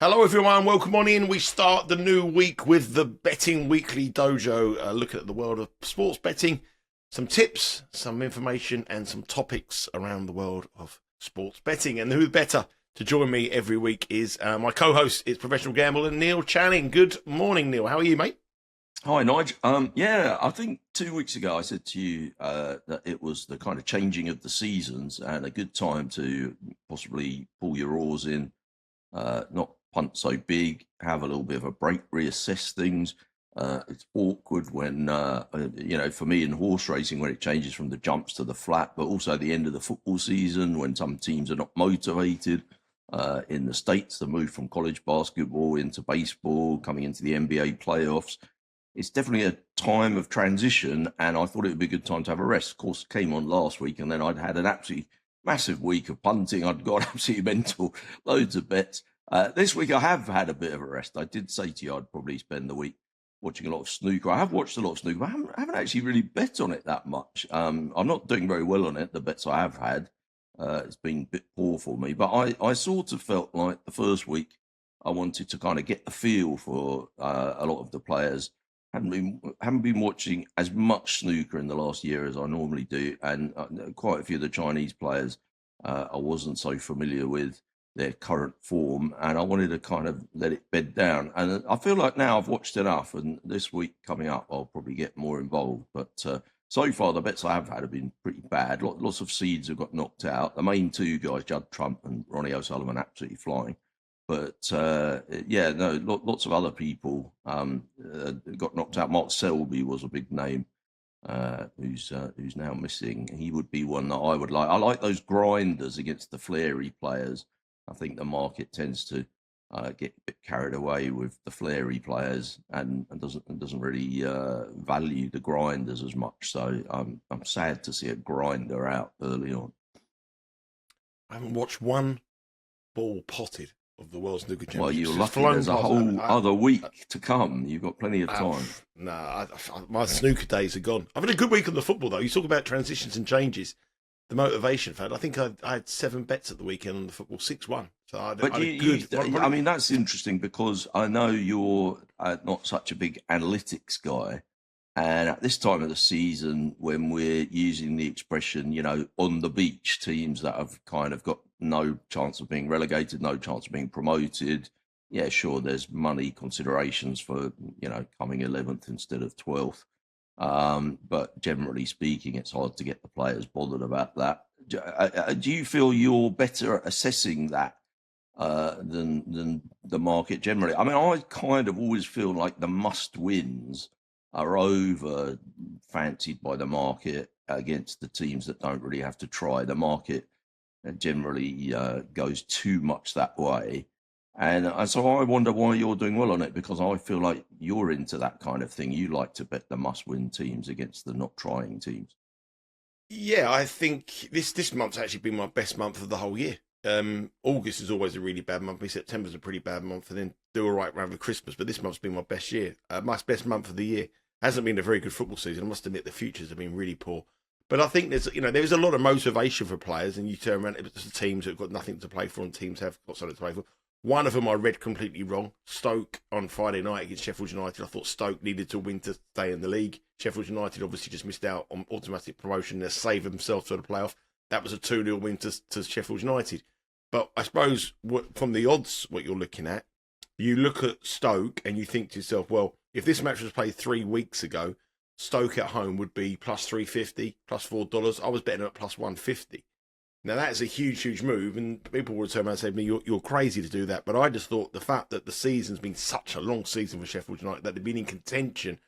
Hello everyone, welcome on in. We start the new week with the Betting Weekly Dojo, looking at the world of sports betting, some tips, some information and some topics around the world of sports betting. And who better to join me every week is my co-host, is professional gambler Neil Channing. Good morning, Neil. How are you, mate? Hi, Nigel. Yeah, I think 2 weeks ago I said to you that it was the kind of changing of the seasons and a good time to possibly pull your oars in, not punt so big, have a little bit of a break, reassess things. It's awkward when, for me in horse racing, when it changes from the jumps to the flat, but also at the end of the football season when some teams are not motivated. In the States, the move from college basketball into baseball, coming into the NBA playoffs. It's definitely a time of transition, and I thought it would be a good time to have a rest. Of course, it came on last week, and then I'd had an absolutely massive week of punting. I'd got absolutely mental, loads of bets. This week, I have had a bit of a rest. I did say to you I'd probably spend the week watching a lot of snooker. I have watched a lot of snooker, but I haven't actually really bet on it that much. I'm not doing very well on it, the bets I have had. It's been a bit poor for me, but I sort of felt like the first week I wanted to kind of get the feel for a lot of the players. Haven't been watching as much snooker in the last year as I normally do, and quite a few of the Chinese players I wasn't so familiar with their current form, and I wanted to kind of let it bed down. And I feel like now I've watched enough, and this week coming up I'll probably get more involved. But so far the bets I have had have been pretty bad. Lots of seeds have got knocked out. The main two guys, Judd Trump and Ronnie O'Sullivan, absolutely flying. But lots of other people got knocked out. Mark Selby was a big name, who's now missing. He would be one that I would like. I like those grinders against the flary players. I think the market tends to get a bit carried away with the flary players and doesn't really value the grinders as much. So I'm sad to see a grinder out early on. I haven't watched one ball potted of the World Snooker Championship. Well, you're lucky there's a whole other week to come. You've got plenty of time. My snooker days are gone. I've had a good week on the football, though. You talk about transitions and changes. The motivation for it. I think I had 7 bets at the weekend on the football, 6-1. So I mean, that's interesting because I know you're not such a big analytics guy. And at this time of the season, when we're using the expression, on the beach, teams that have kind of got no chance of being relegated, no chance of being promoted. Yeah, sure, there's money considerations for, coming 11th instead of 12th. But generally speaking, it's hard to get the players bothered about that. Do you feel you're better at assessing that than the market generally? I mean, I kind of always feel like the must-wins are over fancied by the market against the teams that don't really have to try. The market generally goes too much that way. And so I wonder why you're doing well on it, because I feel like you're into that kind of thing. You like to bet the must-win teams against the not trying teams. Yeah, I think this month's actually been my best month of the whole year. August is always a really bad month. September's a pretty bad month, and then do all right around Christmas. But this month's been my best year. My best month of the year. Hasn't been a very good football season. I must admit the futures have been really poor. But I think there's a lot of motivation for players, and you turn around, it's the teams that have got nothing to play for, and teams have got something to play for. One of them I read completely wrong. Stoke on Friday night against Sheffield United. I thought Stoke needed to win to stay in the league. Sheffield United obviously just missed out on automatic promotion. They saved themselves for the playoff. That was a 2-0 win to Sheffield United. But I suppose from the odds, what you're looking at, you look at Stoke and you think to yourself, well, if this match was played 3 weeks ago, Stoke at home would be plus 350, plus $4. I was betting at plus 150. Now, that's a huge, huge move, and people would turn around and say to me, you're crazy to do that. But I just thought the fact that the season's been such a long season for Sheffield United, that they've been in contention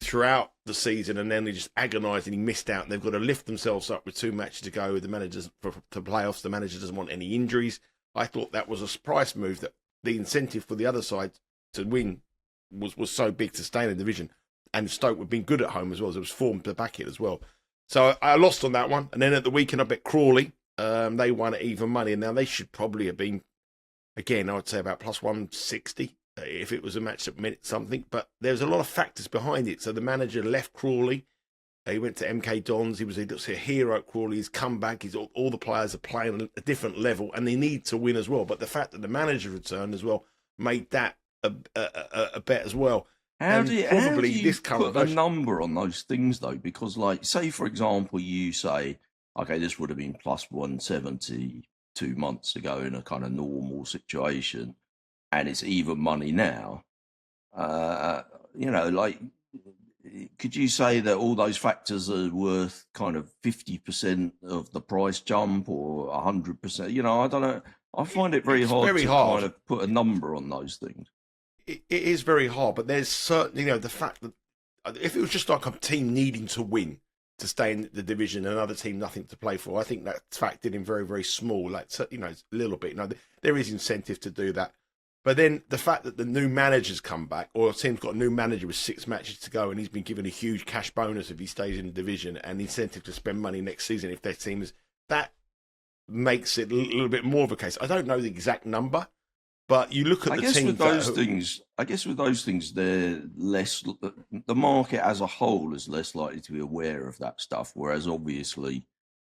throughout the season, and then they just agonisingly missed out, and they've got to lift themselves up with 2 matches to go. The managers for playoffs, the manager doesn't want any injuries. I thought that was a price move, that the incentive for the other side to win was so big to stay in the division. And Stoke have been good at home as well. There was form to back it as well. So I lost on that one. And then at the weekend, I bet Crawley. They won at even money. And now they should probably have been, again, I would say about plus 160 if it was a match that meant something. But there's a lot of factors behind it. So the manager left Crawley. He went to MK Dons. He was a hero at Crawley. He's come back. All the players are playing at a different level, and they need to win as well. But the fact that the manager returned as well made that a bet as well. How do And how do probably you this current put a version. number on those things though? Because like, say for example, you say, okay, this would have been plus 170 2 months ago in a kind of normal situation, and it's even money now. Uh, like, could you say that all those factors are worth kind of 50% of the price jump or 100%? I don't know. I find it very It's hard very to kind hard. of put a number on those things. It is very hard, but there's certain, the fact that if it was just like a team needing to win to stay in the division and another team nothing to play for, I think that's factored in very, very small, like, a little bit. There is incentive to do that. But then the fact that the new managers come back, or a team's got a new manager with 6 matches to go, and he's been given a huge cash bonus if he stays in the division, and incentive to spend money next season if their team is, that makes it a little bit more of a case. I don't know the exact number, but you look at I the guess teams with those things, they're less. The market as a whole is less likely to be aware of that stuff. Whereas obviously,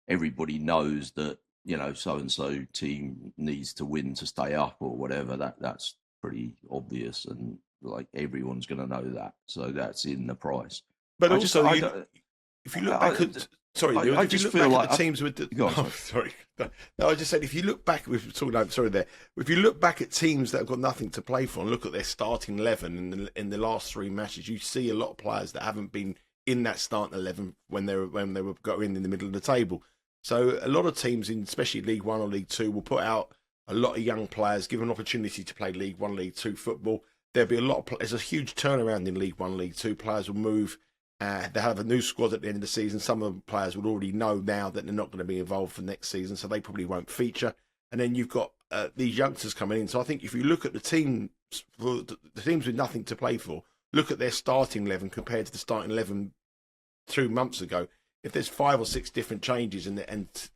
everybody knows that so and so team needs to win to stay up or whatever. That's pretty obvious, and like everyone's going to know that. So that's in the price. But I just, also, I don't. if you look back at I if you just look feel back like at the teams with the go on, sorry. sorry, no, I just said if you look back, we've talked about sorry there. If you look back at teams that have got nothing to play for and look at their starting 11 in the last 3 matches, you see a lot of players that haven't been in that starting 11 when they were going in the middle of the table. So a lot of teams, especially League One or League Two, will put out a lot of young players, give an opportunity to play League One, League Two football. There'll be there's a huge turnaround in League One, League Two. Players will move. They have a new squad at the end of the season. Some of the players will already know now that they're not going to be involved for next season, so they probably won't feature. And then you've got these youngsters coming in. So I think if you look at the teams with nothing to play for, look at their starting 11 compared to the starting 11 2 months ago. If there's 5 or 6 different changes and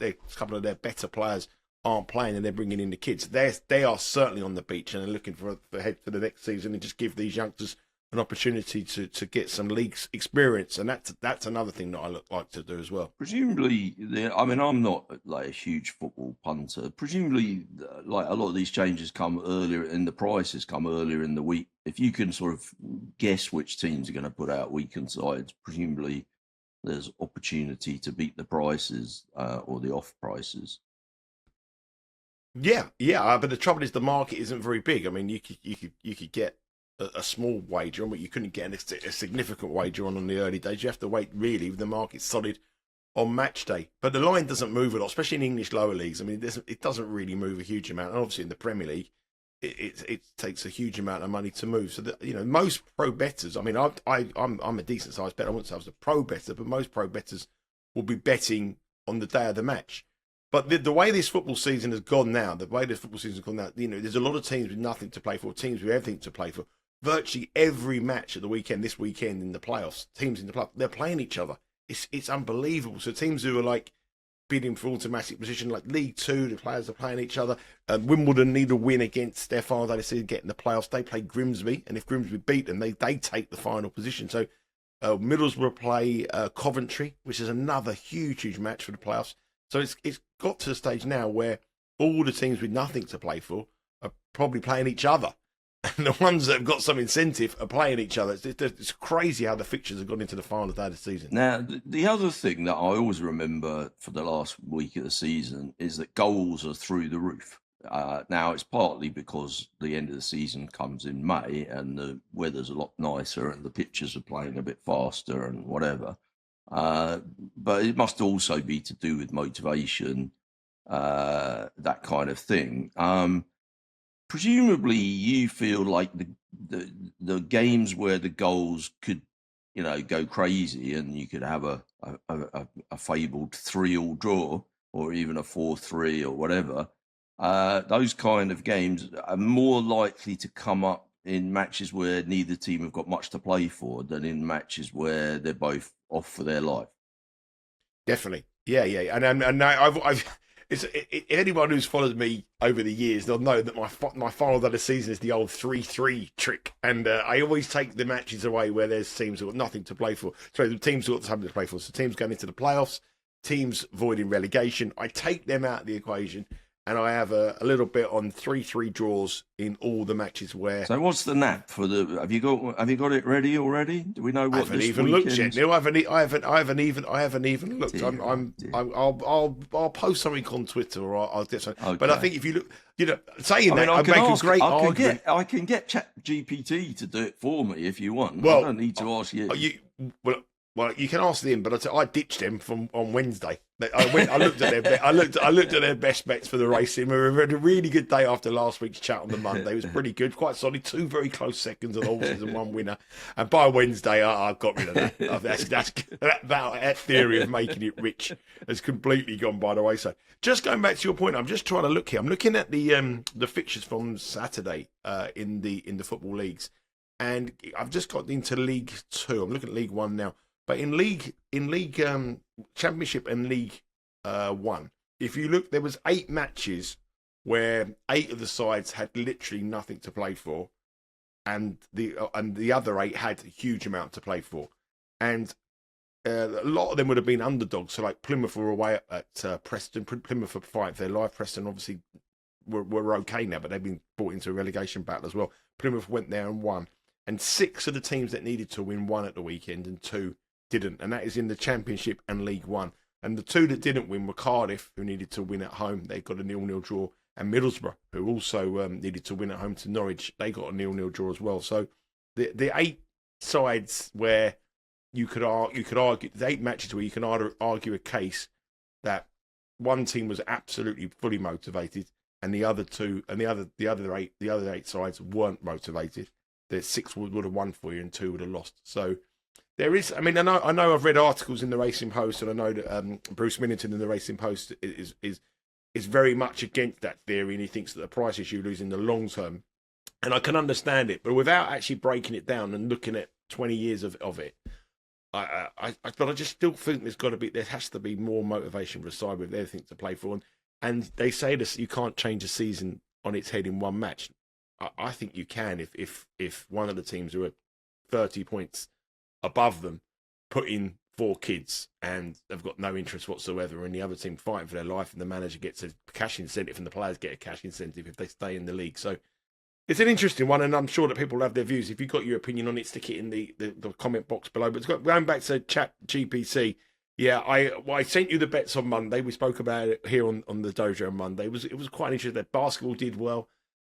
a couple of their better players aren't playing and they're bringing in the kids, they are certainly on the beach and are looking for head for the next season and just give these youngsters an opportunity to get some league experience, and that's another thing that I like to do as well. Presumably, I'm not like a huge football punter. Presumably, like a lot of these changes come earlier in the prices, come earlier in the week. If you can sort of guess which teams are going to put out weekend sides, presumably there's opportunity to beat the prices or the off prices. Yeah, but the trouble is the market isn't very big. I mean, you could get a small wager on, but you couldn't get a significant wager on the early days. You have to wait really if the market's solid on match day. But the line doesn't move a lot, especially in English lower leagues. I mean, it doesn't really move a huge amount. And obviously in the Premier League, it takes a huge amount of money to move. So that, most pro bettors. I mean, I'm a decent sized bettor. I wouldn't say I was a pro bettor, but most pro bettors will be betting on the day of the match. But the way this football season has gone now, there's a lot of teams with nothing to play for, teams with everything to play for. Virtually every match at the weekend, this weekend in the playoffs, teams in the playoffs, they're playing each other. It's unbelievable. So teams who are like bidding for automatic position, like League Two, the players are playing each other. Wimbledon need a win against their final day to get in the playoffs. They play Grimsby, and if Grimsby beat them, they take the final position. So Middlesbrough play Coventry, which is another huge match for the playoffs. So it's got to the stage now where all the teams with nothing to play for are probably playing each other. And the ones that have got some incentive are playing each other. It's crazy how the fixtures have gone into the final day of the season. Now, the other thing that I always remember for the last week of the season is that goals are through the roof. Now, it's partly because the end of the season comes in May and the weather's a lot nicer and the pitches are playing a bit faster and whatever. But it must also be to do with motivation, that kind of thing. Presumably, you feel like the games where the goals could, go crazy, and you could have a fabled 3-3 draw, or even a 4-3 or whatever. Those kind of games are more likely to come up in matches where neither team have got much to play for than in matches where they're both off for their life. Definitely, yeah, and I've anyone who's followed me over the years, they'll know that my final day of the season is the old 3-3 trick, and I always take the matches away where there's teams who've got nothing to play for. Sorry, the teams who've got something to play for. So teams going into the playoffs, teams avoiding relegation. I take them out of the equation, and I have a little bit on 3-3 draws in all the matches where. So what's the nap for the? Have you got it ready already? Do we know what I haven't this even looked yet. weekend's- Neil, I haven't even looked. Dear, I'll post something on Twitter or I'll get something. Okay. But I think if you look, saying I mean, that, I I'd can make ask, a great I can argument. I can get ChatGPT to do it for me if you want. Well, I don't need to ask you. Well, you can ask them, but I ditched them on Wednesday. I looked at their I looked at their best bets for the racing. We had a really good day after last week's chat on the Monday. It was pretty good, quite solid. 2 very close seconds on horses and 1 winner. And by Wednesday, I got rid of that. That theory of making it rich has completely gone by the wayside. Just going back to your point, I'm just trying to look here. I'm looking at the fixtures from Saturday in the football leagues, and I've just got into League 2. I'm looking at League 1 now. But in League Championship and League 1, if you look, there was 8 matches where 8 of the sides had literally nothing to play for, and the other 8 had a huge amount to play for, and a lot of them would have been underdogs. So like Plymouth were away at Preston. Plymouth were fighting for their life. Preston obviously were okay now, but they've been brought into a relegation battle as well. Plymouth went there and won, and 6 of the teams that needed to win won at the weekend, and 2 didn't, and that is in the Championship and League 1. And the 2 that didn't win were Cardiff, who needed to win at home. They got a 0-0 draw, and Middlesbrough, who also needed to win at home to Norwich. They got a 0-0 draw as well. So the 8 sides where you could argue, the 8 matches where you can argue a case that one team was absolutely fully motivated, and the other 2, and the other 8 sides weren't motivated. The 6 would have won for you, and 2 would have lost. So. There is, I mean, I know I've read articles in the Racing Post, and I know that Bruce Millington in the Racing Post is very much against that theory, and he thinks that the prices you lose in the long term, and I can understand it, but without actually breaking it down and looking at 20 years of it, but I just still think there has to be more motivation for a side with everything to play for, and they say this, you can't change a season on its head in one match. I think you can if one of the teams who are 30 points above them put in 4 kids and they've got no interest whatsoever, and the other team fighting for their life, and the manager gets a cash incentive and the players get a cash incentive if they stay in the league. So it's an interesting one, and I'm sure that people have their views. If you've got your opinion on it, stick it in the comment box below. But going back to Chat GPT, yeah, I sent you the bets on Monday. We spoke about it here on the dojo on Monday. It was quite interesting. That basketball did well.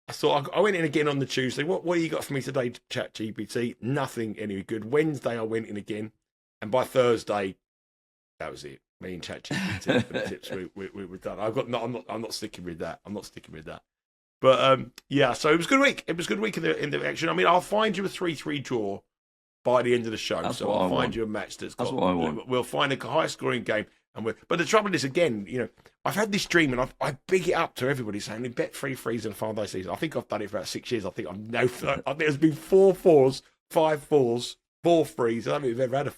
I thought I went in again on the Tuesday. What do you got for me today, Chat GPT? Nothing any good. Wednesday I went in again, and by Thursday, that was it. Me and Chat GPT for the tips we were done. I'm not sticking with that. I'm not sticking with that. But yeah, so it was a good week. It was a good week in the action. I mean, I'll find you a 3-3 draw by the end of the show. So I'll find you a match that's what I want. We'll find a high scoring game. But the trouble is, again, I've had this dream, and I big it up to everybody saying we bet 3-3s and 5 season. I think I've done it for about 6 years. I think there's been 4 4s, 5 4s, 4 3s. I don't think we've ever had a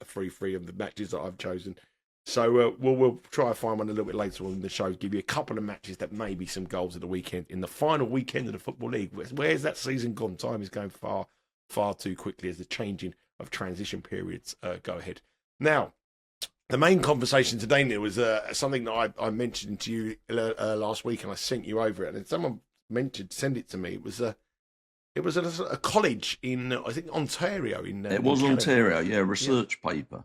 3-3 of the matches that I've chosen. So we'll try and find one a little bit later on in the show. Give you a couple of matches that may be some goals at the weekend in the final weekend of the Football League. Where's that season gone? Time is going far, far too quickly as the changing of transition periods go ahead. Now, the main conversation today, Neil, was something that I mentioned to you last week, and I sent you over it. And someone send it to me. It was a college in, I think, Ontario. It was in Ontario, yeah, research paper.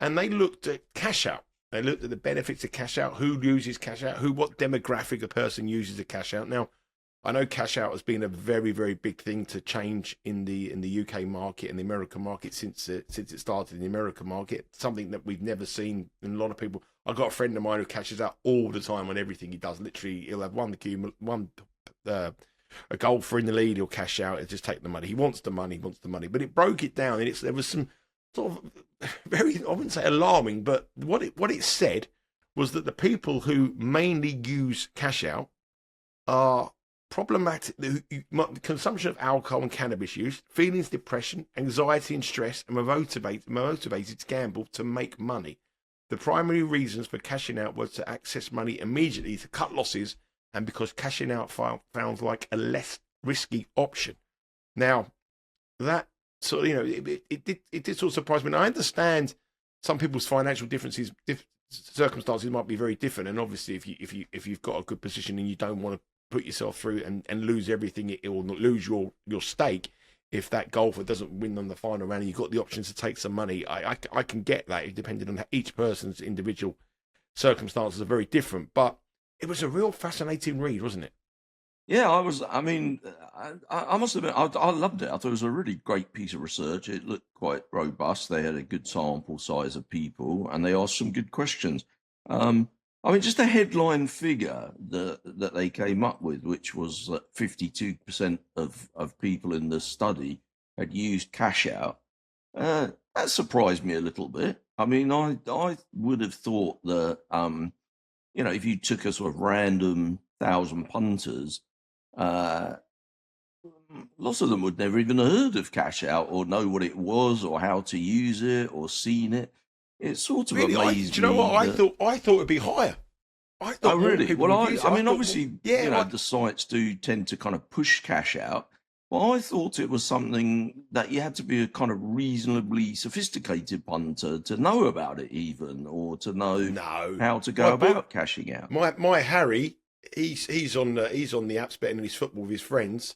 And they looked at cash out. They looked at the benefits of cash out, who uses cash out, what demographic a person uses a cash out. Now, I know cash out has been a very, very big thing to change in the UK market and the American market since it started in the American market. Something that we've never seen in a lot of people. I've got a friend of mine who cashes out all the time on everything he does. Literally, he'll have a goal for in the lead, he'll cash out and just take the money. He wants the money. But it broke it down, and there was some sort of very, I wouldn't say alarming, but what it said was that the people who mainly use cash out are problematic. The consumption of alcohol and cannabis use, feelings, depression, anxiety and stress, and motivated to gamble to make money. The primary reasons for cashing out was to access money immediately to cut losses, and because cashing out found like a less risky option. Now, that sort of, it did sort of surprise me. And I understand some people's financial circumstances might be very different. And obviously, if you've got a good position and you don't want to put yourself through and lose everything, or lose your stake. If that golfer doesn't win on the final round, and you've got the option to take some money. I can get that, depending on each person's individual circumstances are very different. But it was a real fascinating read, wasn't it? Yeah, I was. I mean, I must admit, I loved it. I thought it was a really great piece of research. It looked quite robust. They had a good sample size of people, and they asked some good questions. I mean, just the headline figure that they came up with, which was that 52% of people in the study had used cash out. That surprised me a little bit. I mean, I would have thought that, if you took a sort of random 1,000 punters, lots of them would never even heard of cash out or know what it was or how to use it or seen it. It sort of Really, amazed do you know me. what? I thought it'd be higher. I thought Oh, more really? people Well, would use it. I mean, thought obviously, the sites do tend to kind of push cash out. But I thought it was something that you had to be a kind of reasonably sophisticated punter to know about it, even, or to know how to go about cashing out. My Harry, he's on the apps betting his football with his friends,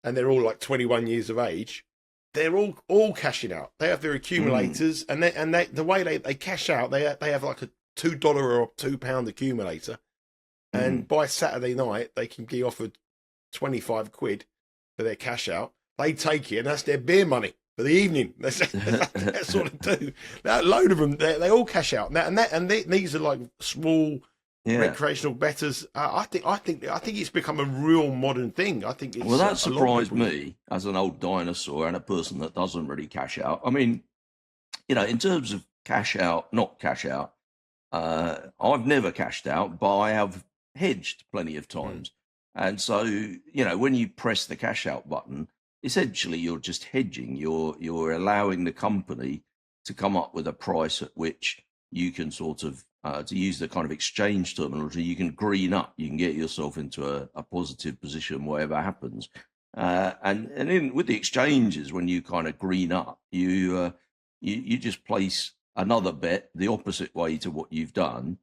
and they're all like 21 years of age. They're all cashing out. They have their accumulators, and the way they cash out, they have like a $2 or £2 accumulator, and by Saturday night they can be offered 25 quid for their cash out. They take it, and that's their beer money for the evening. That's what they do. Now, a load of them, they all cash out. Now, these are like small recreational bettors. I think it's become a real modern thing. I think it's, well, that surprised me as an old dinosaur and a person that doesn't really cash out. I mean, in terms of cash out, not cash out, I've never cashed out, but I have hedged plenty of times. And so, when you press the cash out button, essentially you're just hedging. You're allowing the company to come up with a price at which you can sort of, to use the kind of exchange terminology, you can green up. You can get yourself into a positive position, whatever happens. And with the exchanges, when you kind of green up, you just place another bet the opposite way to what you've done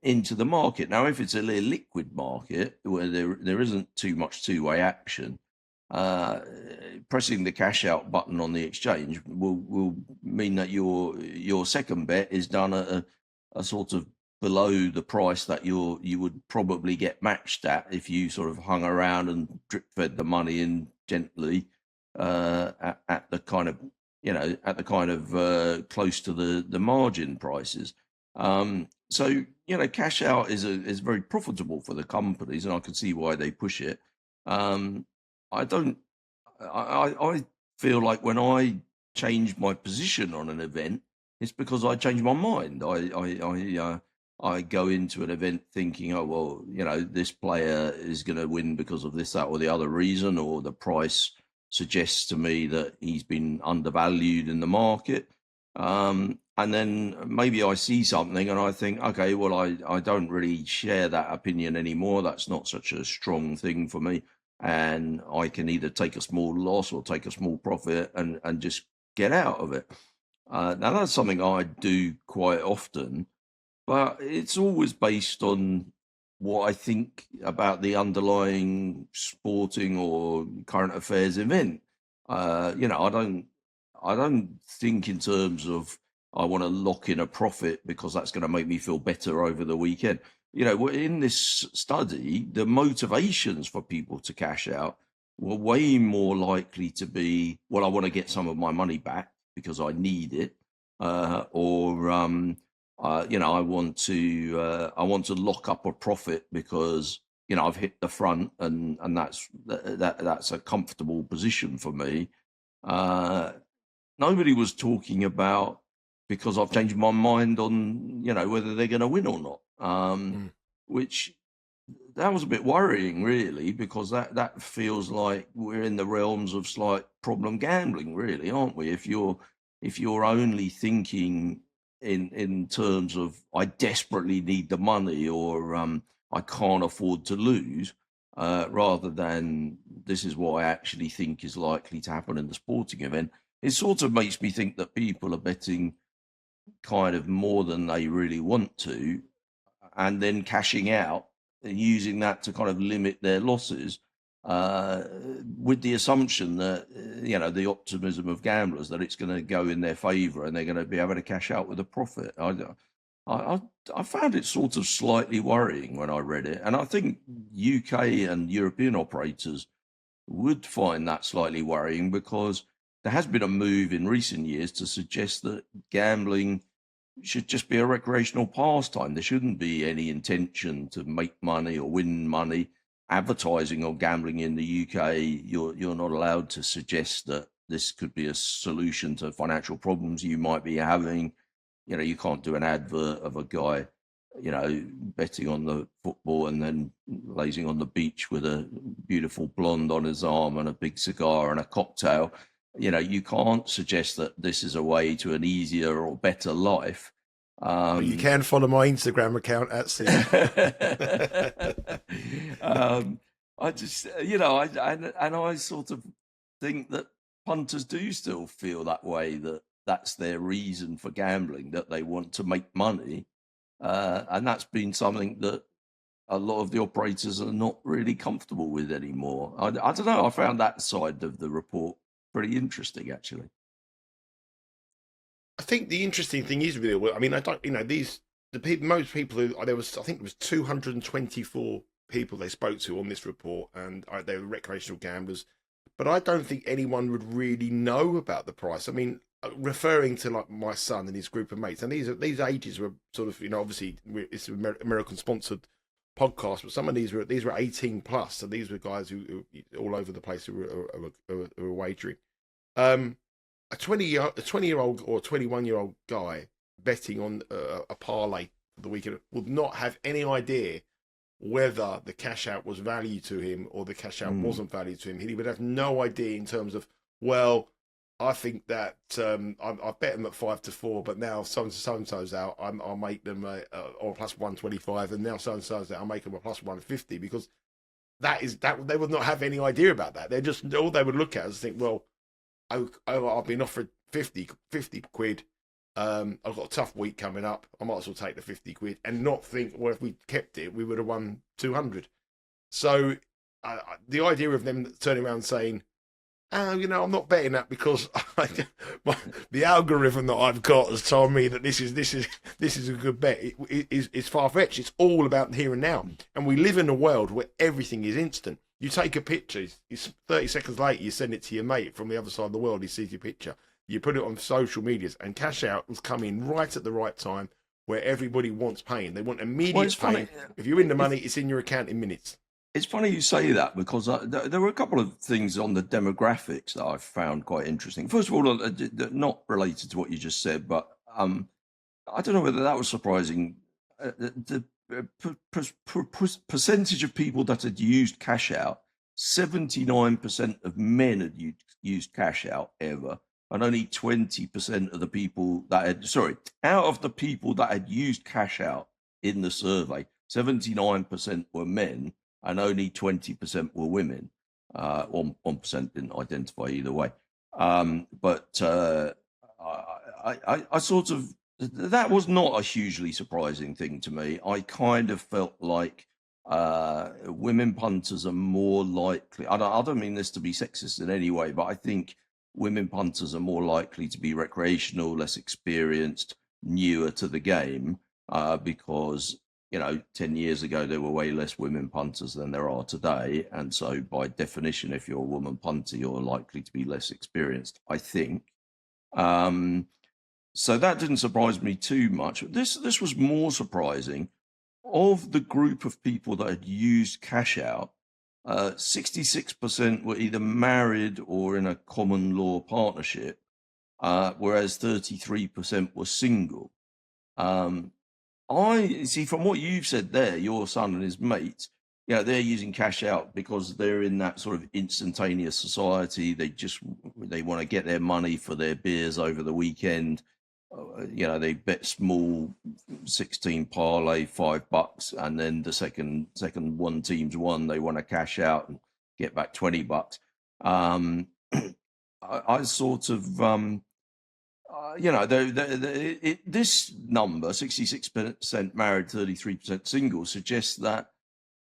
into the market. Now, if it's a liquid market where there isn't too much two-way action, pressing the cash out button on the exchange will mean that your second bet is done at a sort of below the price that you would probably get matched at if you sort of hung around and drip fed the money in gently at the kind of close to the margin prices. So cash out is very profitable for the companies, and I can see why they push it. I feel like when I change my position on an event, it's because I change my mind. I go into an event thinking, oh, well, this player is going to win because of this, that, or the other reason, or the price suggests to me that he's been undervalued in the market. And then maybe I see something and I think, okay, well, I don't really share that opinion anymore. That's not such a strong thing for me. And I can either take a small loss or take a small profit and just get out of it. Now, that's something I do quite often, but it's always based on what I think about the underlying sporting or current affairs event. I don't think in terms of I want to lock in a profit because that's going to make me feel better over the weekend. In this study, the motivations for people to cash out were way more likely to be, well, I want to get some of my money back because I need it, I want to lock up a profit because I've hit the front and that's a comfortable position for me. Nobody was talking about because I've changed my mind on whether they're going to win or not, which that was a bit worrying, really, because that feels like we're in the realms of slight problem gambling, really, aren't we? If you're only thinking in terms of I desperately need the money or I can't afford to lose, rather than this is what I actually think is likely to happen in the sporting event, it sort of makes me think that people are betting kind of more than they really want to, and then cashing out and using that to kind of limit their losses, with the assumption that the optimism of gamblers that it's going to go in their favour and they're going to be able to cash out with a profit. I found it sort of slightly worrying when I read it, and I think UK and European operators would find that slightly worrying, because there has been a move in recent years to suggest that gambling should just be a recreational pastime. There shouldn't be any intention to make money or win money. Advertising or gambling in the UK, you're not allowed to suggest that this could be a solution to financial problems you might be having. You can't do an advert of a guy, betting on the football and then lazing on the beach with a beautiful blonde on his arm and a big cigar and a cocktail. You can't suggest that this is a way to an easier or better life. You can follow my Instagram account at Seeley. I just, I sort of think that punters do still feel that way, that that's their reason for gambling, that they want to make money. And that's been something that a lot of the operators are not really comfortable with anymore. I don't know. I found that side of the report pretty interesting, actually. I think the interesting thing is, really, I mean, I don't, most people who, I think it was 224 people they spoke to on this report, and they were recreational gamblers. But I don't think anyone would really know about the price. I mean, referring to like my son and his group of mates, and these ages were sort of, obviously it's an American sponsored podcast, but some of these were 18 plus, so these were guys who all over the place who were wagering. A 20-year-old or 21-year-old guy betting on a parlay for the weekend would not have any idea whether the cash out was value to him or the cash out wasn't value to him. He would have no idea in terms of, well, I think that I bet them at 5-4, but now so and so's out, I'll make them or plus 125, and now so and so's out, I'll make them a plus 150, because that they would not have any idea about that. They're just, all they would look at is think, well, I've been offered 50 quid. I've got a tough week coming up. I might as well take the 50 quid and not think, well, if we kept it, we would have won 200. So the idea of them turning around saying, I'm not betting that because the algorithm that I've got has told me that this is a good bet, is far-fetched. It's all about here and now. And we live in a world where everything is instant. You take a picture, it's 30 seconds later, you send it to your mate from the other side of the world, he sees your picture. You put it on social medias, and cash out has come in right at the right time where everybody wants paying. They want immediate paying. If you're in the money, it's in your account in minutes. It's funny you say that, because there were a couple of things on the demographics that I found quite interesting. First of all, not related to what you just said, but I don't know whether that was surprising. The percentage of people that had used cash out, 79% of men had used cash out ever, and only 20% of the people out of the people that had used cash out in the survey, 79% were men and only 20% were women. 1% didn't identify either way. But I sort of, that was not a hugely surprising thing to me. I kind of felt like women punters are more likely, I don't mean this to be sexist in any way, but I think women punters are more likely to be recreational, less experienced, newer to the game, because 10 years ago, there were way less women punters than there are today. And so by definition, if you're a woman punter, you're likely to be less experienced, I think. So that didn't surprise me too much. This was more surprising. Of the group of people that had used cash out, 66% were either married or in a common law partnership, whereas 33% were single. I see, from what you've said there, your son and his mates, they're using cash out because they're in that sort of instantaneous society. They want to get their money for their beers over the weekend. They bet small 16 parlay, $5, and then the second one team's won, they want to cash out and get back $20. I sort of this number, 66% married, 33% single, suggests that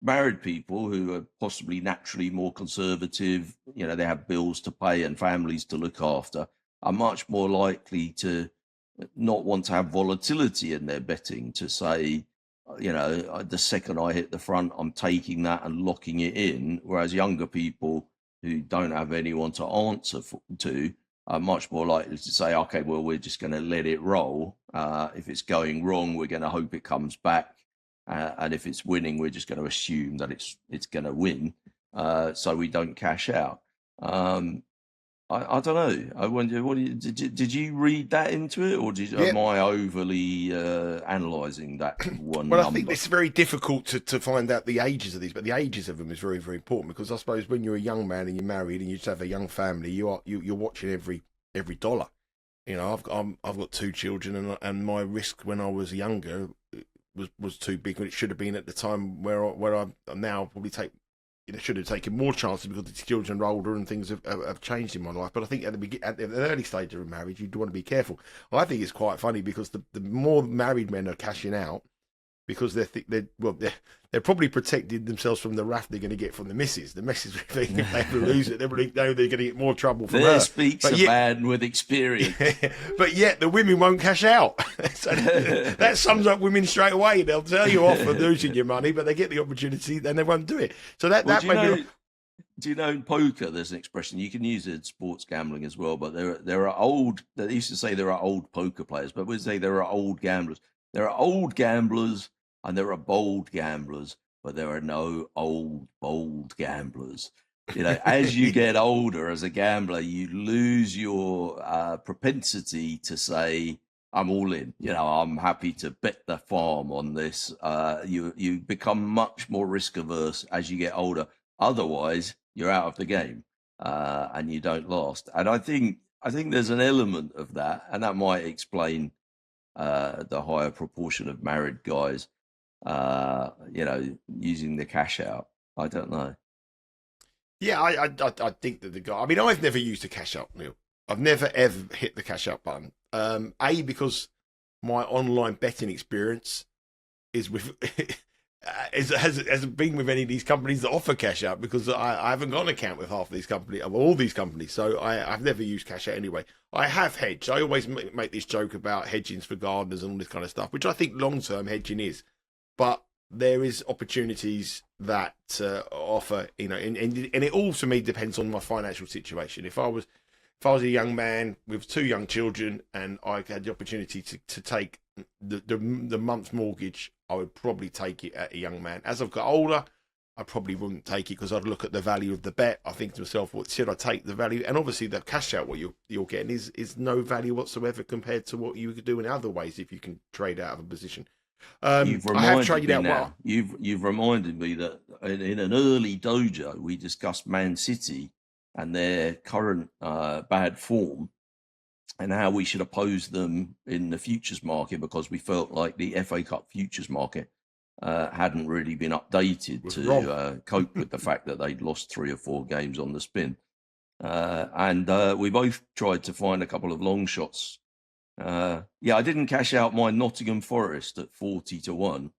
married people who are possibly naturally more conservative, they have bills to pay and families to look after, are much more likely to not want to have volatility in their betting, to say, the second I hit the front, I'm taking that and locking it in. Whereas younger people who don't have anyone to answer to are much more likely to say, okay, well, we're just going to let it roll. If it's going wrong, we're going to hope it comes back. And if it's winning, we're just going to assume that it's going to win. So we don't cash out. I don't know. I wonder, did you read that into it, or am I overly analysing that one Well, number? I think it's very difficult to find out the ages of these, but the ages of them is very, very important, because I suppose when you're a young man and you're married and you just have a young family, you're watching every dollar. I've got 2 children, and my risk when I was younger was too big, and it should have been at the time where I now probably should have taken more chances, because the children are older and things have changed in my life. But I think at the early stage of marriage, you do want to be careful. I think it's quite funny, because the more married men are cashing out, because they're probably protecting themselves from the wrath they're going to get from the missus. The missus, if they ever lose it, they probably know they're going to get more trouble from her. There speaks a man with experience. But yet the women won't cash out. So that sums up women straight away. They'll tell you off for losing your money, but they get the opportunity, then they won't do it. So do you know in poker there's an expression, you can use it in sports gambling as well, but there are old, they used to say there are old poker players, but we say there are old gamblers. There are old gamblers and there are bold gamblers, but there are no old, bold gamblers. As you get older as a gambler, you lose your propensity to say, I'm all in. I'm happy to bet the farm on this. You become much more risk averse as you get older. Otherwise, you're out of the game and you don't last. And I think there's an element of that, and that might explain the higher proportion of married guys, using the cash out. I don't know. Yeah, I think that the guy. I mean, I've never used a cash out, Neil. I've never ever hit the cash out button. Because my online betting experience is with hasn't been with any of these companies that offer cash out, because I haven't got an account with half of these companies, all these companies. So I've never used cash out anyway. I have hedged. I always make this joke about hedgings for gardeners and all this kind of stuff, which I think long-term hedging is. But there is opportunities that offer, and it all to me depends on my financial situation. If I was a young man with 2 young children and I had the opportunity to take the month's mortgage, I would probably take it at a young man. As I've got older, I probably wouldn't take it, because I'd look at the value of the bet. I think to myself, what should I take the value? And obviously the cash out, what you're getting is no value whatsoever compared to what you could do in other ways if you can trade out of a position. I have traded out well. You've reminded me that in an early dojo, we discussed Man City and their current bad form, and how we should oppose them in the futures market, because we felt like the FA Cup futures market hadn't really been updated to cope with the fact that they'd lost 3 or 4 games on the spin. And we both tried to find a couple of long shots. I didn't cash out my Nottingham Forest at 40-1.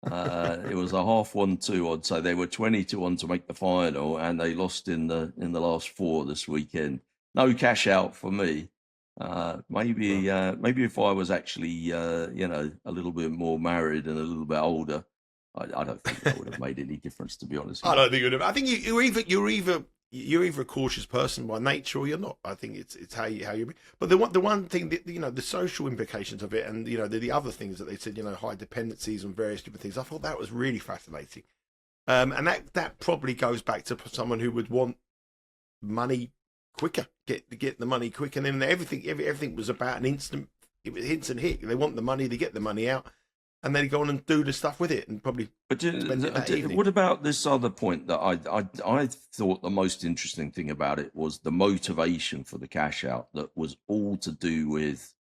It was a 1/2 odd, so they were 20-1 to make the final, and they lost in the last 4 this weekend. No cash out for me. Maybe if I was actually a little bit more married and a little bit older, I don't think that would have made any difference, to be honest. I don't think it would have. I think you're either a cautious person by nature or you're not. I think it's how you. But the one thing that the social implications of it, and the other things that they said, high dependencies and various different things. I thought that was really fascinating, and that probably goes back to someone who would want money quicker, get the money quick, and then everything was about an instant. It was instant hit. They want the money, they get the money out, and then go on and do the stuff with it, and probably. But what about this other point that I thought the most interesting thing about it was the motivation for the cash out, that was all to do with,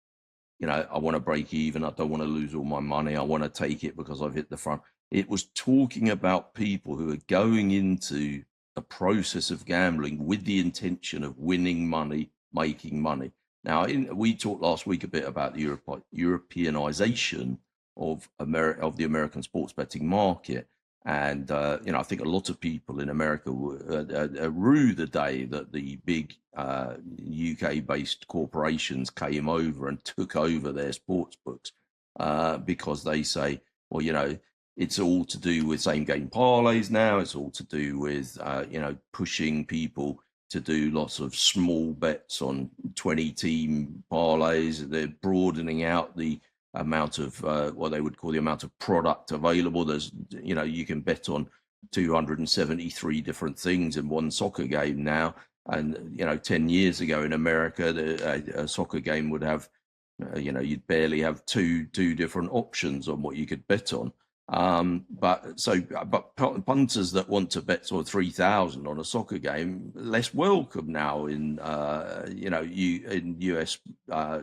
I want to break even, I don't want to lose all my money, I want to take it because I've hit the front. It was talking about people who are going into the process of gambling with the intention of winning money, making money. Now, we talked last week a bit about the Europeanization of the American sports betting market, and I think a lot of people in America rue the day that the big UK-based corporations came over and took over their sports books, because they say, well, it's all to do with same game parlays now. It's all to do with pushing people to do lots of small bets on 20 team parlays. They're broadening out the amount of what they would call the amount of product available. There's, you can bet on 273 different things in one soccer game now. And, 10 years ago in America, a soccer game would have, you'd barely have two different options on what you could bet on. But punters that want to bet sort of 3,000 on a soccer game, less welcome now in in US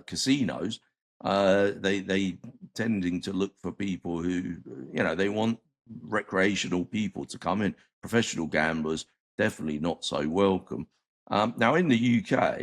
casinos. They tending to look for people who they want recreational people to come in. Professional gamblers definitely not so welcome. Now in the UK,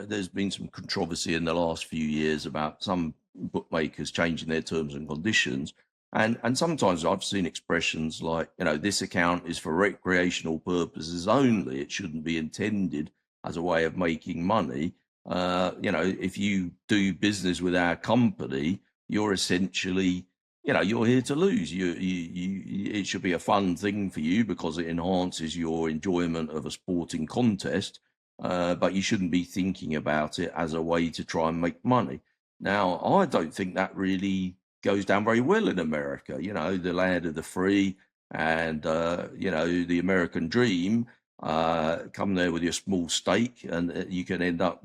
there's been some controversy in the last few years about some bookmakers changing their terms and conditions. And sometimes I've seen expressions like, this account is for recreational purposes only. It shouldn't be intended as a way of making money. If you do business with our company, you're essentially, you're here to lose. It should be a fun thing for you because it enhances your enjoyment of a sporting contest. But you shouldn't be thinking about it as a way to try and make money. Now, I don't think that really goes down very well in America, the land of the free and, the American dream. Come there with your small stake and you can end up,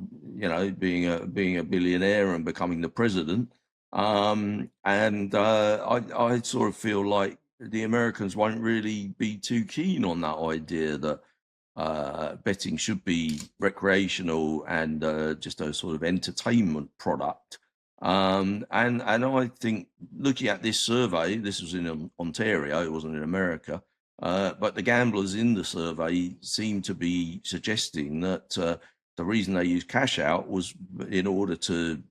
being a billionaire and becoming the president. I sort of feel like the Americans won't really be too keen on that idea that betting should be recreational and just a sort of entertainment product. And I think looking at this survey, this was in Ontario, it wasn't in America, but the gamblers in the survey seem to be suggesting that the reason they use cash out was in order to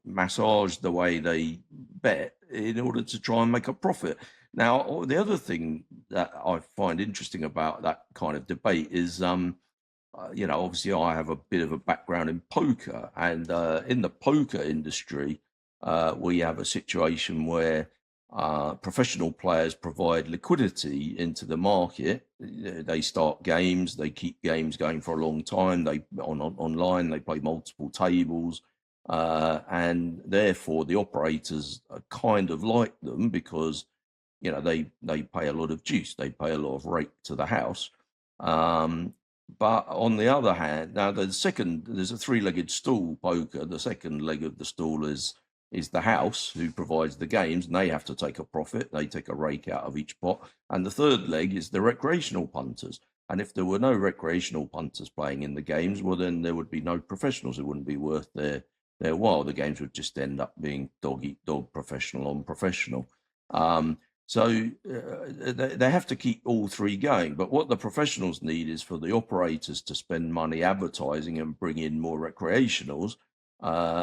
massage the way they bet in order to try and make a profit. Now, the other thing that I find interesting about that kind of debate is obviously I have a bit of a background in poker, and in the poker industry, we have a situation where professional players provide liquidity into the market. They start games, they keep games going for a long time. They online, they play multiple tables, and therefore the operators kind of like them because they pay a lot of juice, they pay a lot of rake to the house. But on the other hand, now there's a three-legged stool poker. The second leg of the stool is the house who provides the games, and they have to take a profit. They take a rake out of each pot. And the third leg is the recreational punters. And if there were no recreational punters playing in the games, well, then there would be no professionals. It wouldn't be worth their while. The games would just end up being dog eat dog, professional on professional. So they have to keep all three going. But what the professionals need is for the operators to spend money advertising and bring in more recreationals. But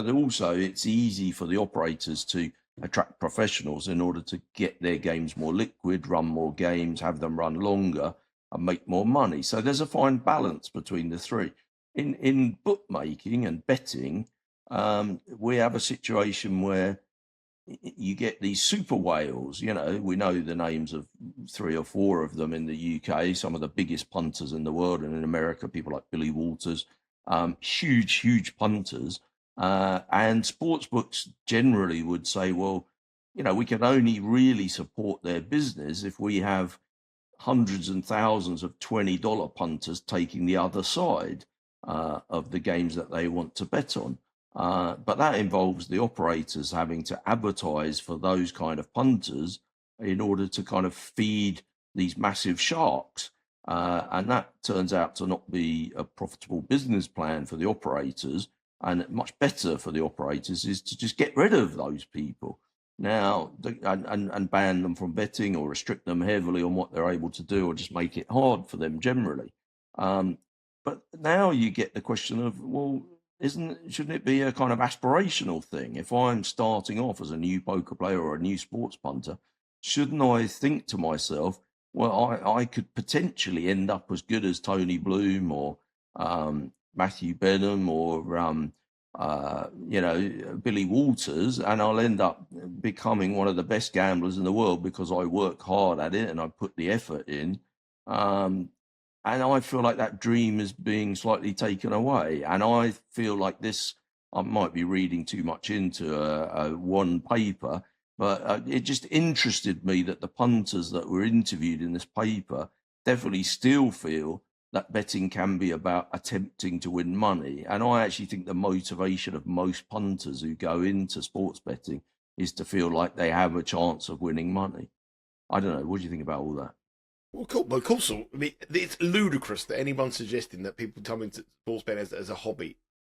also it's easy for the operators to attract professionals in order to get their games more liquid, run more games, have them run longer, and make more money. So there's a fine balance between the three. In bookmaking and betting, we have a situation where you get these super whales. We know the names of 3 or 4 of them in the UK, some of the biggest punters in the world, and in America, people like Billy Walters, huge punters. And sportsbooks generally would say, well, we can only really support their business if we have hundreds and thousands of $20 punters taking the other side of the games that they want to bet on. But that involves the operators having to advertise for those kind of punters in order to kind of feed these massive sharks. And that turns out to not be a profitable business plan for the operators. And much better for the operators is to just get rid of those people now and ban them from betting or restrict them heavily on what they're able to do, or just make it hard for them generally. But now you get the question of, well, shouldn't it be a kind of aspirational thing? If I'm starting off as a new poker player or a new sports punter, shouldn't I think to myself, well, I could potentially end up as good as Tony Bloom or Matthew Benham or Billy Walters, and I'll end up becoming one of the best gamblers in the world because I work hard at it and I put the effort in. And I feel like that dream is being slightly taken away. And I feel like this, I might be reading too much into a one paper, but it just interested me that the punters that were interviewed in this paper definitely still feel that betting can be about attempting to win money. And I actually think the motivation of most punters who go into sports betting is to feel like they have a chance of winning money. I don't know. What do you think about all that? Well, cool. But also, I mean, it's ludicrous that anyone's suggesting that people come into sports betting as a hobby.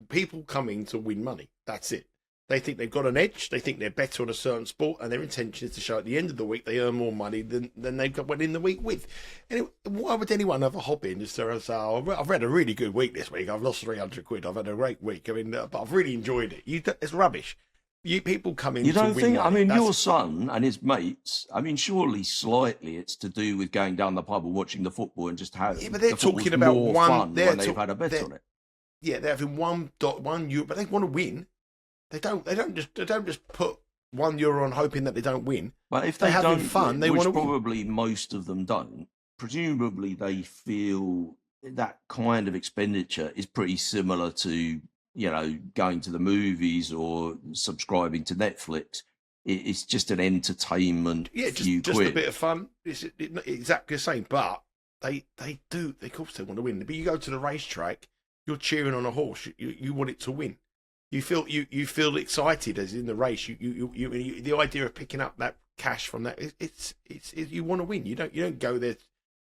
People come in to win money. That's it. They think they've got an edge. They think they're better on a certain sport, and their intention is to show at the end of the week they earn more money than they've got went in the week with. Anyway, why would anyone have a hobby and just say, "Oh, I've had a really good week this week. I've lost 300 quid. I've had a great week. I mean, but I've really enjoyed it." It's rubbish. You people come in. You don't to think? win money. I mean, your son and his mates. I mean, surely slightly it's to do with going down the pub and watching the football and just having. Yeah, but they're the talking about more one. fun when they've had a bet on it. Yeah, they're having €1, but they want to win. They don't just put €1 on hoping that they don't win. But if they're they having don't, fun, they want to win. Probably most of them don't. Presumably, they feel that kind of expenditure is pretty similar to going to the movies or subscribing to Netflix. It's just an entertainment. Yeah, just a bit of fun. It's exactly the same, but they of course they want to win. But you go to the racetrack, you're cheering on a horse. You want it to win. You feel excited as in the race. You the idea of picking up that cash from that. It's you want to win. You don't go there.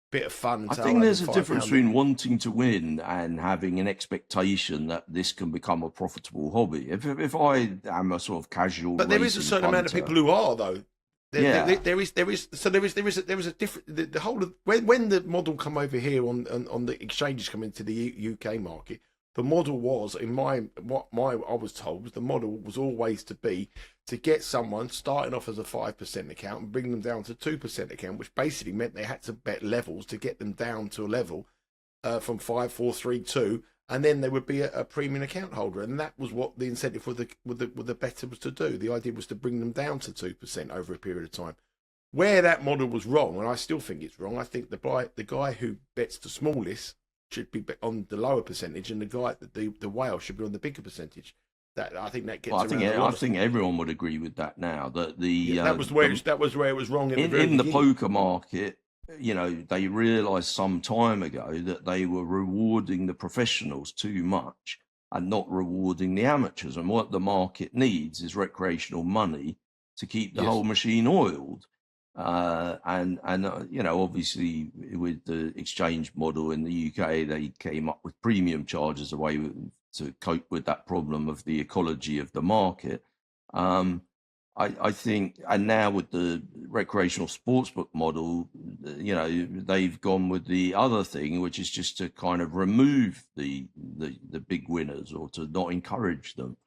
Bit of fun. I think there's a difference between wanting to win and having an expectation that this can become a profitable hobby. If I am a sort of casual, but there is a certain amount of people who are though. There is a different the whole of when the model come over here on the exchanges come into the UK market. The model was, I was told, was the model was always to get someone starting off as a 5% account and bring them down to 2% account, which basically meant they had to bet levels to get them down to a level from 5, 4, 3, 2, and then they would be a premium account holder, and that was what the incentive with the better was to do. The idea was to bring them down to 2% over a period of time. Where that model was wrong, and I still think it's wrong, I think the guy who bets the smallest should be on the lower percentage, and the whale should be on the bigger percentage. That I think that gets. Well, I think everyone would agree with that now. That that was where it was wrong in the poker market. They realised some time ago that they were rewarding the professionals too much and not rewarding the amateurs. And what the market needs is recreational money to keep the whole machine oiled. Obviously with the exchange model in the UK, they came up with premium charges to cope with that problem of the ecology of the market. I think, and now with the recreational sportsbook model, they've gone with the other thing, which is just to kind of remove the big winners or to not encourage them.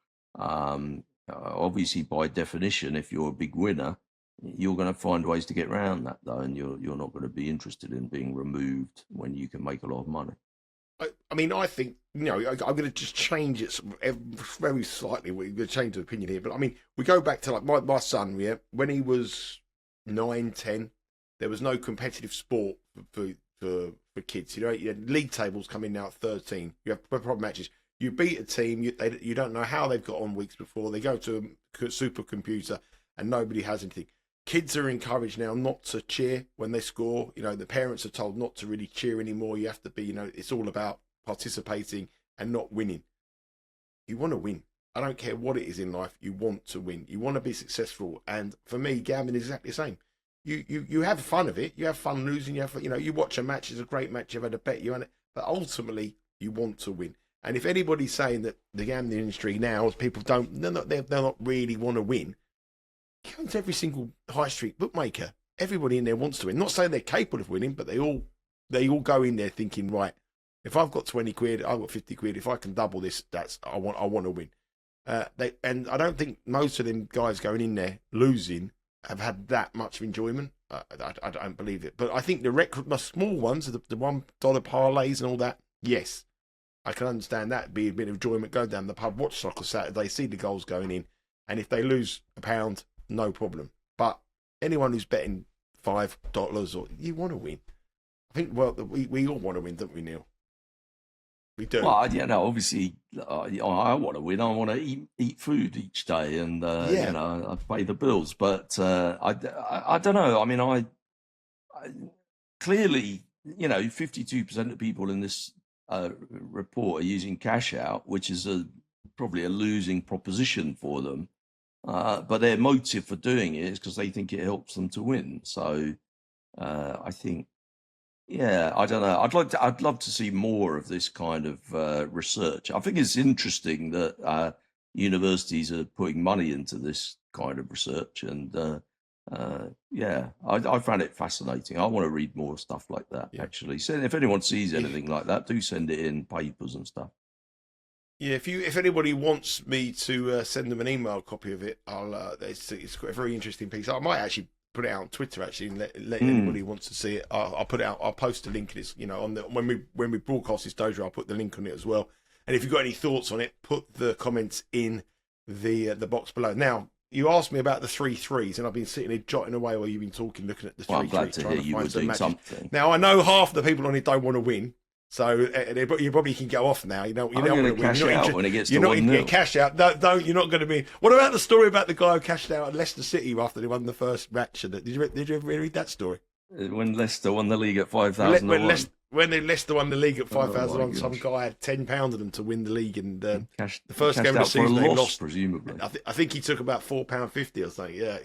Obviously, by definition, if you're a big winner, you're going to find ways to get around that, though, and you're not going to be interested in being removed when you can make a lot of money. I mean, I think, I'm going to just change it very slightly. We're going to change the opinion here. But, I mean, we go back to, like, my son, when he was 9, 10, there was no competitive sport for kids. You had league tables coming now at 13. You have proper matches. You beat a team. You don't know how they've got on weeks before. They go to a supercomputer and nobody has anything. Kids are encouraged now not to cheer when they score. The parents are told not to really cheer anymore. You have to be, it's all about participating and not winning. You want to win. I don't care what it is in life. You want to win. You want to be successful. And for me, gambling is exactly the same. You have fun of it. You have fun losing. You watch a match. It's a great match. You've had a bet. You on it. But ultimately, you want to win. And if anybody's saying that the gambling industry now, people they're not really want to win. Go to every single high street bookmaker. Everybody in there wants to win. Not saying they're capable of winning, but they all go in there thinking, right, If I've got 20 quid, I've got 50 quid. If I can double this, I want to win. And I don't think most of them guys going in there losing have had that much enjoyment. I don't believe it. But I think the small ones, the $1 parlays and all that, yes, I can understand that be a bit of enjoyment. Go down the pub, watch soccer Saturday, see the goals going in, and if they lose £1, no problem. But anyone who's betting $5, or you want to win. I think we all want to win, don't we, Neil? We do. Well, obviously, I want to win. I want to eat food each day, and I pay the bills. But I don't know. I mean, I clearly, 52% of people in this report are using cash out, which is probably a losing proposition for them. But their motive for doing it is because they think it helps them to win. So I think. Yeah, I don't know. I'd love to see more of this kind of research. I think it's interesting that universities are putting money into this kind of research, and I found it fascinating. I want to read more stuff like that. Yeah. Actually, so if anyone sees anything like that, do send it in papers and stuff. Yeah, if anybody wants me to send them an email copy of it, it's a very interesting piece. I might actually put it out on Twitter actually, and let anybody who wants to see it. I'll put it out. I'll post a link. It's on the when we broadcast this dojo, I'll put the link on it as well. And if you've got any thoughts on it, put the comments in the box below. Now, you asked me about the 3-3s, and I've been sitting here jotting away while you've been talking, looking at the 3-3. Well, I'm glad to hear you were doing something. Now, I know half the people on it don't want to win. So you probably can go off now. You don't want to cash out when it gets to 1-0. You're not going to get cash out. Don't. You're not going to be. What about the story about the guy who cashed out at Leicester City after they won the first match? Did you ever read that story? When Leicester won the league at 5,000. When Leicester won the league at 5,000, some guy had £10 of them to win the league, and the first game of the season they lost. Presumably, I think he took about £4.50 or something. Yeah,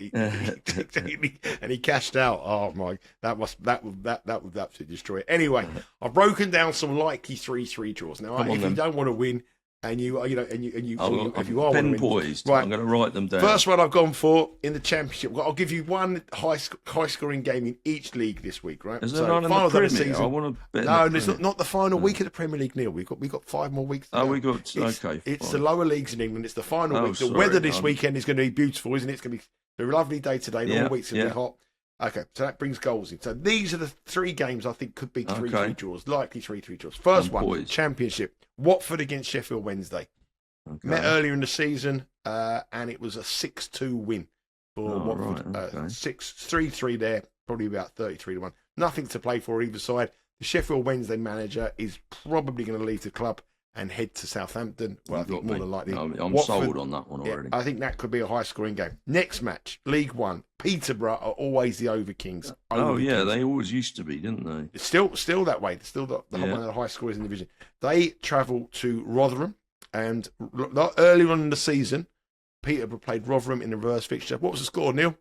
and he cashed out. Oh my, that would absolutely destroy it. Anyway, I've broken down some likely 3-3 draws. Now, if you don't want to win, and if you are pen poised, right, I'm going to write them down. First one I've gone for in the championship. I'll give you one high scoring game in each league this week, right? Is there none in the Premier? I want to bet. No, it's not the final week of the Premier League, Neil. We've got 5 more weeks. Oh, we got okay. It's the lower leagues in England. It's the final week. The weather this weekend is going to be beautiful, isn't it? It's going to be a lovely day today. All week's going to be hot. Okay, so that brings goals in. So these are the 3 games I think could be 3-3 draws, likely 3-3 draws. First one, Championship. Watford against Sheffield Wednesday. Okay. Met earlier in the season, and it was a 6-2 win for Watford. Right, 3-3 there, probably about 33-1. Nothing to play for either side. The Sheffield Wednesday manager is probably going to leave the club and head to Southampton. Well, I think more than likely. I'm Watford, sold on that one already. I think that could be a high-scoring game. Next match, League One. Peterborough are always the over-kings. They always used to be, didn't they? It's still that way. It's still one of the high scorers in the division. They travel to Rotherham. And earlier on in the season, Peterborough played Rotherham in the reverse fixture. What was the score, Neil?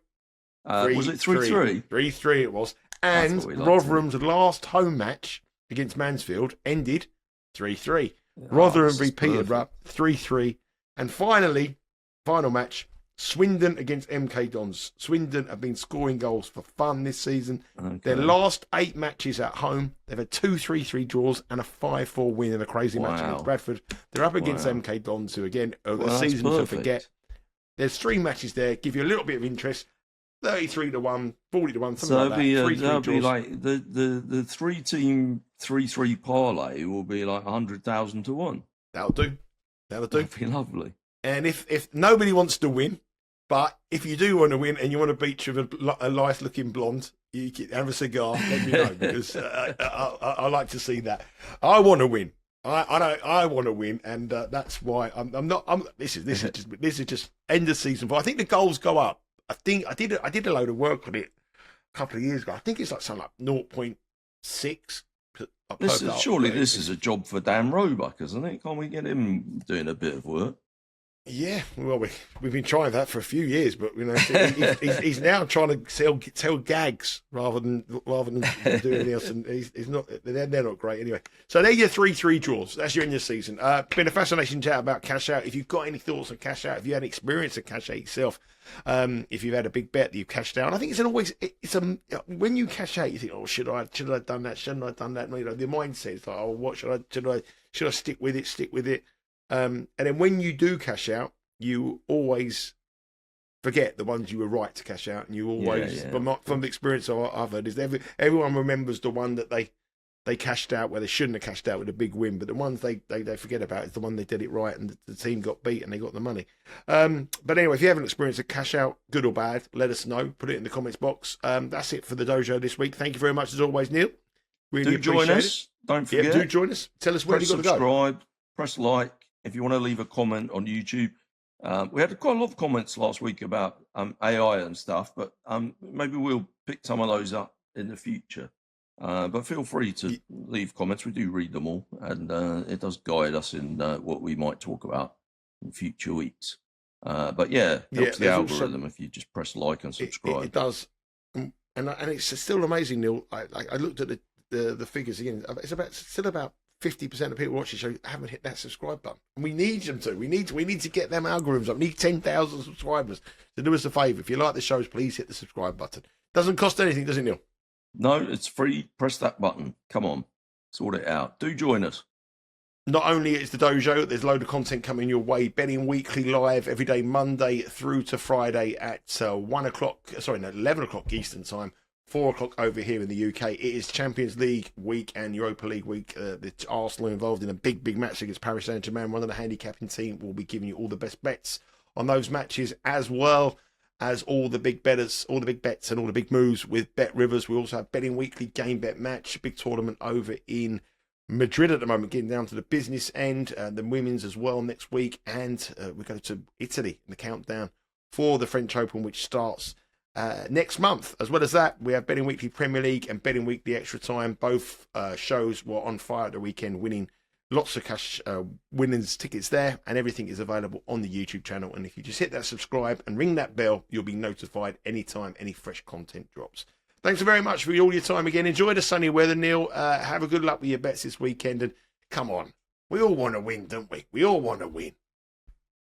Was it 3-3? 3-3 it was. And Rotherham's last home match against Mansfield ended 3-3. Rotherham v Peterborough, 3-3. And finally, final match, Swindon against MK Dons. Swindon have been scoring goals for fun this season. Okay. Their last 8 matches at home, they've had 2 3-3 draws and a 5-4 win in a crazy match against Bradford. They're up against MK Dons, who again are a season to forget. There's 3 matches there, give you a little bit of interest. 33-1, 40-1, something like that. That'll be like the 3-team 3-3 parlay will be like 100,000 to 1. That'll do. That'll be lovely. And if nobody wants to win, but if you do want to win and you want to beat with a nice-looking blonde, you can have a cigar. Let me know, because I like to see that. I want to win. I want to win, and that's why I'm not. This is just end of season. But I think the goals go up. I think I did a load of work on it a couple of years ago. I think it's like something like 0.6. This is a job for Dan Roebuck, isn't it? Can't we get him doing a bit of work? Yeah, well, we've been trying that for a few years, but he's now trying to tell gags rather than do anything else, and he's not. They're not great anyway. So they're your 3-3 draws. That's your end of season. Been a fascinating chat about cash out. If you've got any thoughts on cash out, if you had experience of cash out yourself, if you've had a big bet that you've cashed out, I think when you cash out, you think, oh, should I have done that? Shouldn't I have done that? And, the mindset is like, oh, what should I stick with it? Stick with it. And then when you do cash out, you always forget the ones you were right to cash out, and you always, from the experience I've heard, is everyone remembers the one that they cashed out where they shouldn't have cashed out with a big win, but the ones they forget about is the one they did it right and the team got beat and they got the money. But anyway, if you haven't experienced a cash out, good or bad, let us know. Put it in the comments box. That's it for the dojo this week. Thank you very much as always, Neil. Really do join us. Don't forget. Do join us. Tell us where you've got to go. Subscribe. Press like. If you want to leave a comment on YouTube, we had quite a lot of comments last week about AI and stuff, but maybe we'll pick some of those up in the future. But feel free to leave comments. We do read them all, and it does guide us in what we might talk about in future weeks. But yeah, it helps the algorithm if you just press like and subscribe. It does, and it's still amazing, Neil. I looked at the figures again. It's still about 50% of people watching the show haven't hit that subscribe button. And we need them to. We need to get them algorithms up. We need 10,000 subscribers. So do us a favour. If you like the shows, please hit the subscribe button. Doesn't cost anything, does it, Neil? No, it's free. Press that button. Come on. Sort it out. Do join us. Not only is the dojo, there's a load of content coming your way. Betting Weekly live every day, Monday through to Friday at 11 o'clock Eastern time. 4 o'clock over here in the UK. It is Champions League week and Europa League week. The Arsenal involved in a big match against Paris Saint-Germain. One of the handicapping team will be giving you all the best bets on those matches, as well as all the big betters, all the big bets and all the big moves with Bet Rivers. We also have Betting Weekly Game Bet Match, big tournament over in Madrid at the moment, getting down to the business end. The women's as well next week. And we go to Italy in the countdown for the French Open, which starts next month. As well as that, we have Betting Weekly Premier League and Betting Weekly Extra Time. Both shows were on fire at the weekend, winning lots of cash winners tickets there, and everything is available on the YouTube channel. And if you just hit that subscribe and ring that bell, you'll be notified anytime any fresh content drops. Thanks very much for all your time again. Enjoy the sunny weather, Neil. Have a good luck with your bets this weekend, and come on, we all want to win, don't we? We all want to win.